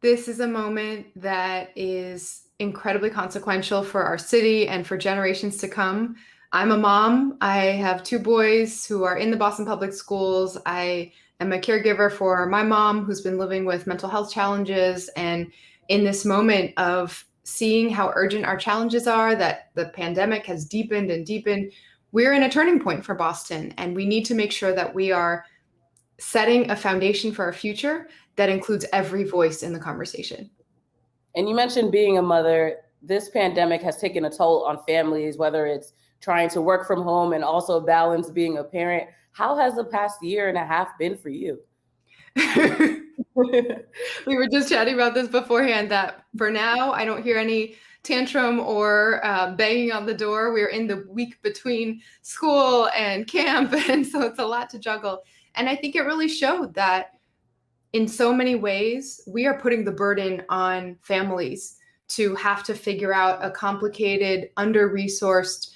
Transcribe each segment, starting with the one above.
This is a moment that is incredibly consequential for our city and for generations to come. I'm a mom. I have two boys who are in the Boston Public Schools. I am a caregiver for my mom who's been living with mental health challenges. And in this moment of seeing how urgent our challenges are, that the pandemic has deepened and deepened, we're in a turning point for Boston. And we need to make sure that we are setting a foundation for our future that includes every voice in the conversation. And you mentioned being a mother. This pandemic has taken a toll on families, whether it's trying to work from home and also balance being a parent. How has the past year and a half been for you? We were just chatting about this beforehand, that for now, I don't hear any tantrum or banging on the door. We're in the week between school and camp, and so it's a lot to juggle. And I think it really showed that in so many ways, we are putting the burden on families to have to figure out a complicated, under-resourced,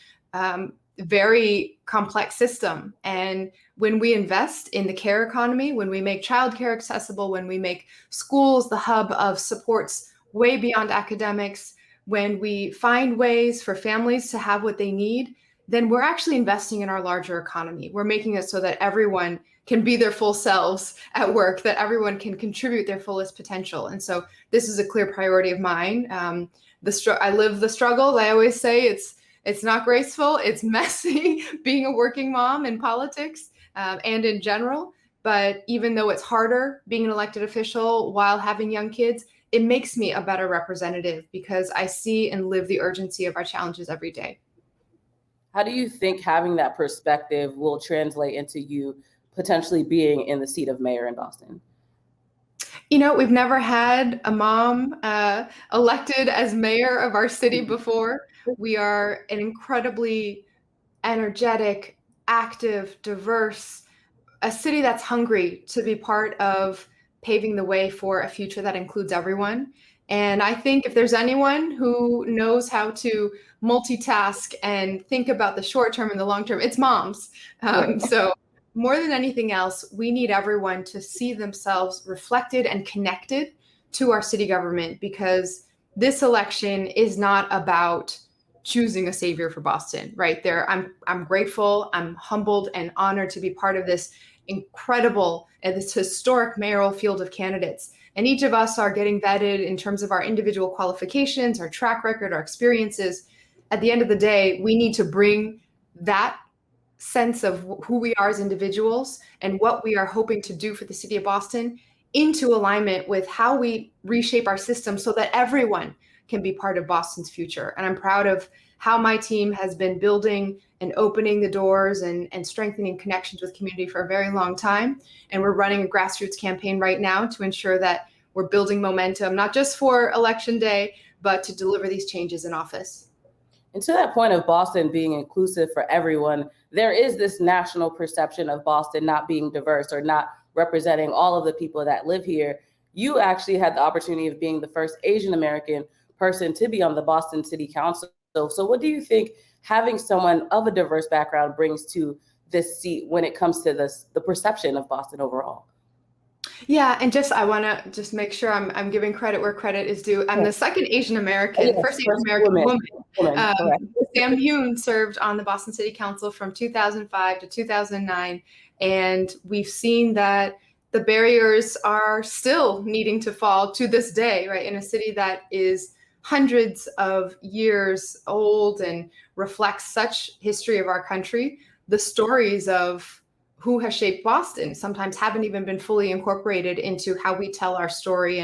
very complex system. And when we invest in the care economy, when we make childcare accessible, when we make schools the hub of supports way beyond academics, when we find ways for families to have what they need, then we're actually investing in our larger economy. We're making it so that everyone can be their full selves at work, that everyone can contribute their fullest potential. And so this is a clear priority of mine. I live the struggle. I always say it's not graceful, it's messy being a working mom in politics and in general. But even though it's harder being an elected official while having young kids, it makes me a better representative because I see and live the urgency of our challenges every day. How do you think having that perspective will translate into you potentially being in the seat of mayor in Boston? You know, we've never had a mom elected as mayor of our city before. We are an incredibly energetic, active, diverse, a city that's hungry to be part of paving the way for a future that includes everyone. And I think if there's anyone who knows how to multitask and think about the short term and the long term, it's moms. So more than anything else, we need everyone to see themselves reflected and connected to our city government, because this election is not about choosing a savior for Boston, right? I'm grateful, I'm humbled and honored to be part of this incredible and this historic mayoral field of candidates. And each of us are getting vetted in terms of our individual qualifications, our track record, our experiences. At the end of the day, we need to bring that sense of who we are as individuals and what we are hoping to do for the city of Boston into alignment with how we reshape our system so that everyone can be part of Boston's future. And I'm proud of how my team has been building and opening the doors and strengthening connections with community for a very long time. And we're running a grassroots campaign right now to ensure that we're building momentum, not just for election day, but to deliver these changes in office. And to that point of Boston being inclusive for everyone, there is this national perception of Boston not being diverse or not representing all of the people that live here. You actually had the opportunity of being the first Asian American person to be on the Boston City Council. So what do you think having someone of a diverse background brings to this seat when it comes to the perception of Boston overall? Yeah, and I want to just make sure I'm giving credit where credit is due. I'm the second Asian American, first Asian American woman. Sam Yoon served on the Boston City Council from 2005 to 2009, and we've seen that the barriers are still needing to fall to this day, right? In a city that is hundreds of years old and reflects such history of our country, the stories of who has shaped Boston sometimes haven't even been fully incorporated into how we tell our story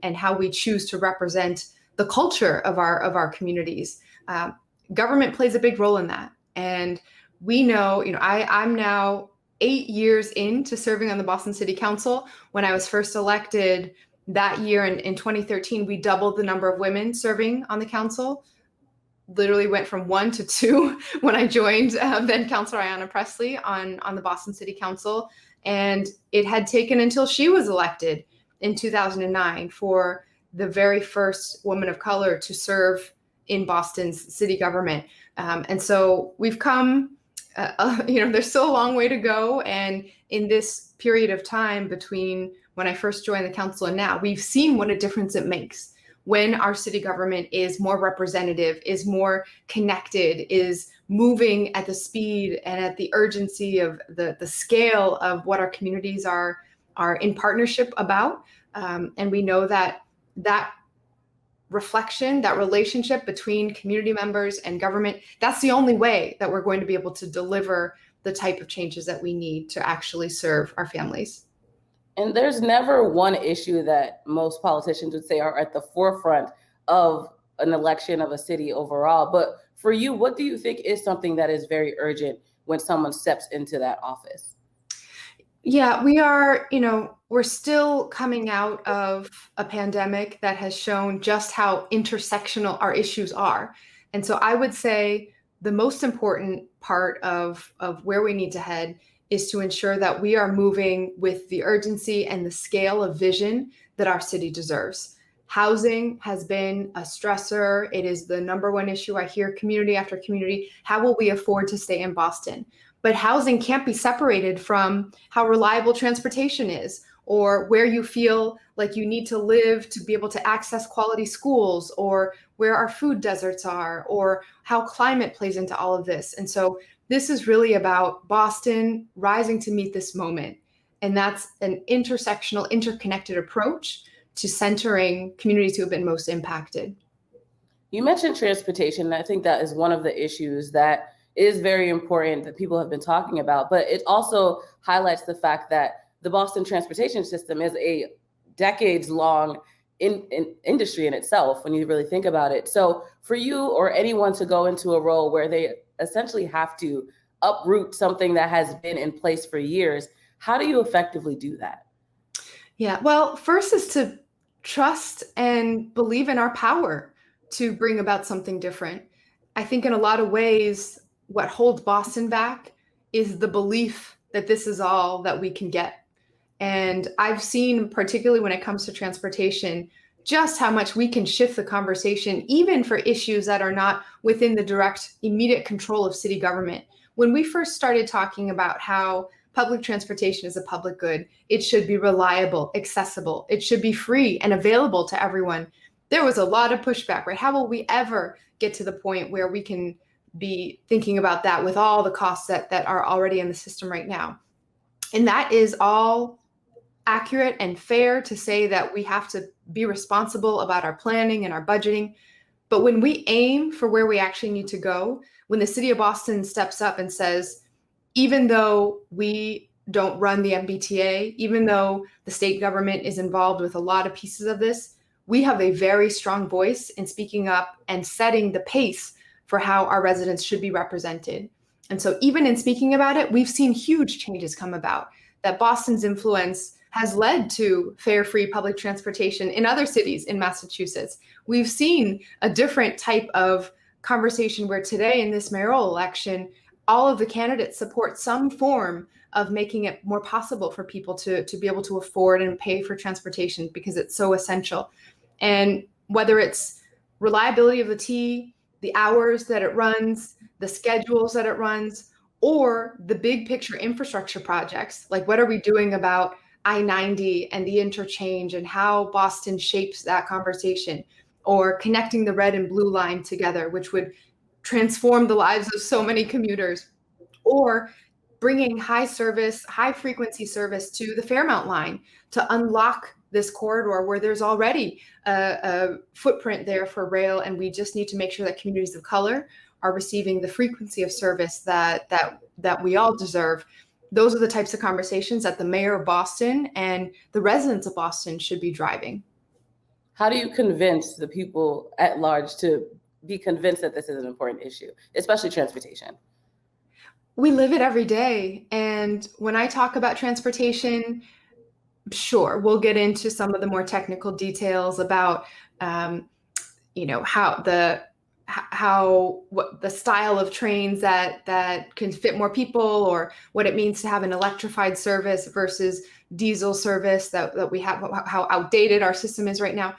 and how we choose to represent the culture of our communities. Government plays a big role in that. And we know, I'm now 8 years into serving on the Boston City Council. When I was first elected that year in 2013, we doubled the number of women serving on the council. Literally went from 1 to 2 when I joined then Councilor Ayanna Pressley on the Boston City Council. And it had taken until she was elected in 2009 for the very first woman of color to serve in Boston's city government. And so we've come, there's still a long way to go. And in this period of time between when I first joined the council and now, we've seen what a difference it makes when our city government is more representative, is more connected, is moving at the speed and at the urgency of the scale of what our communities are in partnership about. And we know that reflection, that relationship between community members and government, that's the only way that we're going to be able to deliver the type of changes that we need to actually serve our families. And there's never one issue that most politicians would say are at the forefront of an election of a city overall. But for you, what do you think is something that is very urgent when someone steps into that office? Yeah, we're still coming out of a pandemic that has shown just how intersectional our issues are. And so I would say the most important part of where we need to head is to ensure that we are moving with the urgency and the scale of vision that our city deserves. Housing has been a stressor. It is the number one issue I hear community after community. How will we afford to stay in Boston? But housing can't be separated from how reliable transportation is, or where you feel like you need to live to be able to access quality schools, or where our food deserts are, or how climate plays into all of this. And so this is really about Boston rising to meet this moment. And that's an intersectional, interconnected approach to centering communities who have been most impacted. You mentioned transportation, and I think that is one of the issues that is very important that people have been talking about, but it also highlights the fact that the Boston transportation system is a decades long industry in itself when you really think about it. So for you or anyone to go into a role where they essentially have to uproot something that has been in place for years, how do you effectively do that? Yeah, well, first is to trust and believe in our power to bring about something different. I think in a lot of ways, what holds Boston back is the belief that this is all that we can get. And I've seen, particularly when it comes to transportation, just how much we can shift the conversation, even for issues that are not within the direct, immediate control of city government. When we first started talking about how public transportation is a public good, it should be reliable, accessible, it should be free and available to everyone, there was a lot of pushback, right? How will we ever get to the point where we can be thinking about that with all the costs that are already in the system right now? And that is all accurate and fair to say that we have to be responsible about our planning and our budgeting. But when we aim for where we actually need to go, when the city of Boston steps up and says, even though we don't run the MBTA, even though the state government is involved with a lot of pieces of this, we have a very strong voice in speaking up and setting the pace for how our residents should be represented. And so even in speaking about it, we've seen huge changes come about, that Boston's influence has led to fare free public transportation in other cities in Massachusetts. We've seen a different type of conversation where today in this mayoral election, all of the candidates support some form of making it more possible for people to be able to afford and pay for transportation because it's so essential. And whether it's reliability of the T, the hours that it runs, the schedules that it runs, or the big picture infrastructure projects, like what are we doing about I-90 and the interchange and how Boston shapes that conversation, or connecting the red and blue line together, which would transform the lives of so many commuters, or bringing high frequency service to the Fairmount line to unlock this corridor where there's already a footprint there for rail, and we just need to make sure that communities of color are receiving the frequency of service that we all deserve. Those are the types of conversations that the mayor of Boston and the residents of Boston should be driving. How do you convince the people at large to be convinced that this is an important issue, especially transportation? We live it every day. And when I talk about transportation, sure, we'll get into some of the more technical details about, what the style of trains that can fit more people, or what it means to have an electrified service versus diesel service that we have, how outdated our system is right now.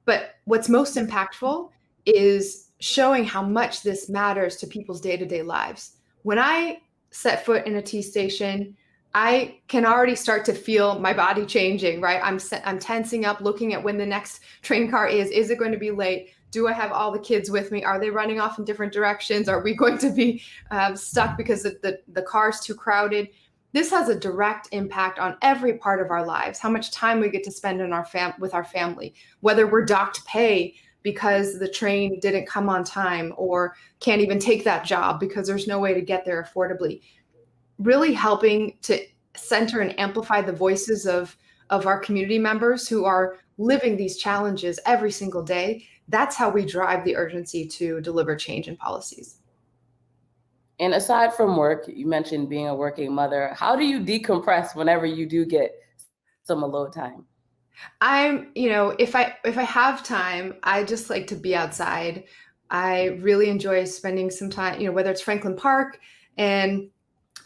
But what's most impactful is showing how much this matters to people's day-to-day lives. When I set foot in a T station, I can already start to feel my body changing, right? I'm tensing up, looking at when the next train car is. Is it going to be late? Do I have all the kids with me? Are they running off in different directions? Are we going to be stuck because the car's too crowded? This has a direct impact on every part of our lives, how much time we get to spend in with our family, whether we're docked pay because the train didn't come on time or can't even take that job because there's no way to get there affordably. Really helping to center and amplify the voices of our community members who are living these challenges every single day. That's how we drive the urgency to deliver change in policies. And aside from work, you mentioned being a working mother. How do you decompress whenever you do get some alone time? If I have time, I just like to be outside. I really enjoy spending some time, whether it's Franklin Park and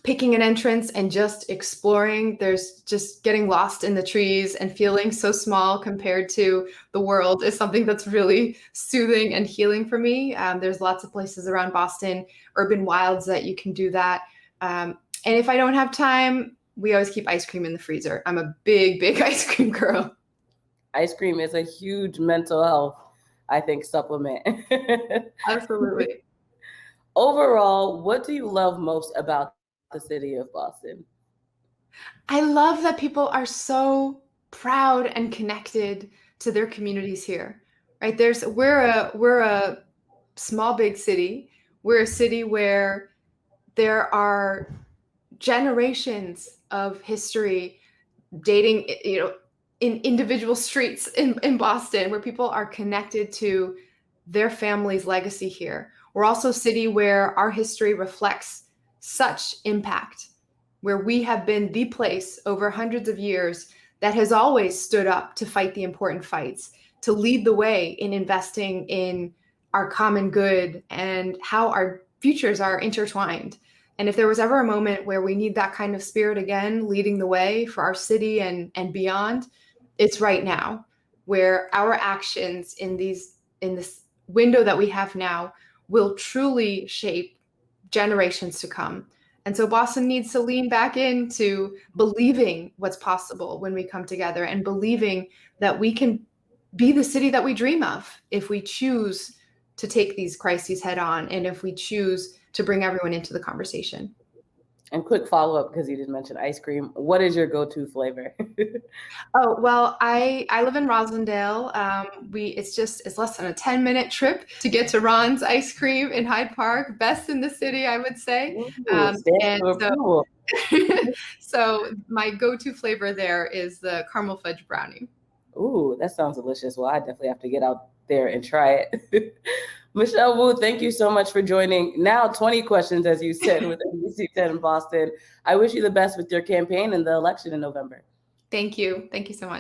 picking an entrance and just exploring. There's just getting lost in the trees and feeling so small compared to the world is something that's really soothing and healing for me. There's lots of places around Boston, urban wilds, that you can do that. And if I don't have time, we always keep ice cream in the freezer. I'm a big, big ice cream girl. Ice cream is a huge mental health, I think, supplement. Absolutely. Overall, what do you love most about the city of Boston? I love that people are so proud and connected to their communities here. Right? We're a small big city. We're a city where there are generations of history dating, in individual streets in Boston where people are connected to their family's legacy here. We're also a city where our history reflects such impact, where we have been the place over hundreds of years that has always stood up to fight the important fights, to lead the way in investing in our common good and how our futures are intertwined. And if there was ever a moment where we need that kind of spirit again, leading the way for our city and beyond, it's right now, where our actions in this window that we have now will truly shape generations to come. And so Boston needs to lean back into believing what's possible when we come together and believing that we can be the city that we dream of if we choose to take these crises head on and if we choose to bring everyone into the conversation. And quick follow-up, because you did mention ice cream. What is your go-to flavor? Oh, well, I live in Rosendale. It's less than a 10-minute trip to get to Ron's Ice Cream in Hyde Park. Best in the city, I would say. Ooh, And so, so my go-to flavor there is the caramel fudge brownie. Ooh, that sounds delicious. Well, I definitely have to get out there and try it. Michelle Wu, thank you so much for joining. Now 20 questions, as you said, with NBC 10 in Boston. I wish you the best with your campaign and the election in November. Thank you. Thank you so much.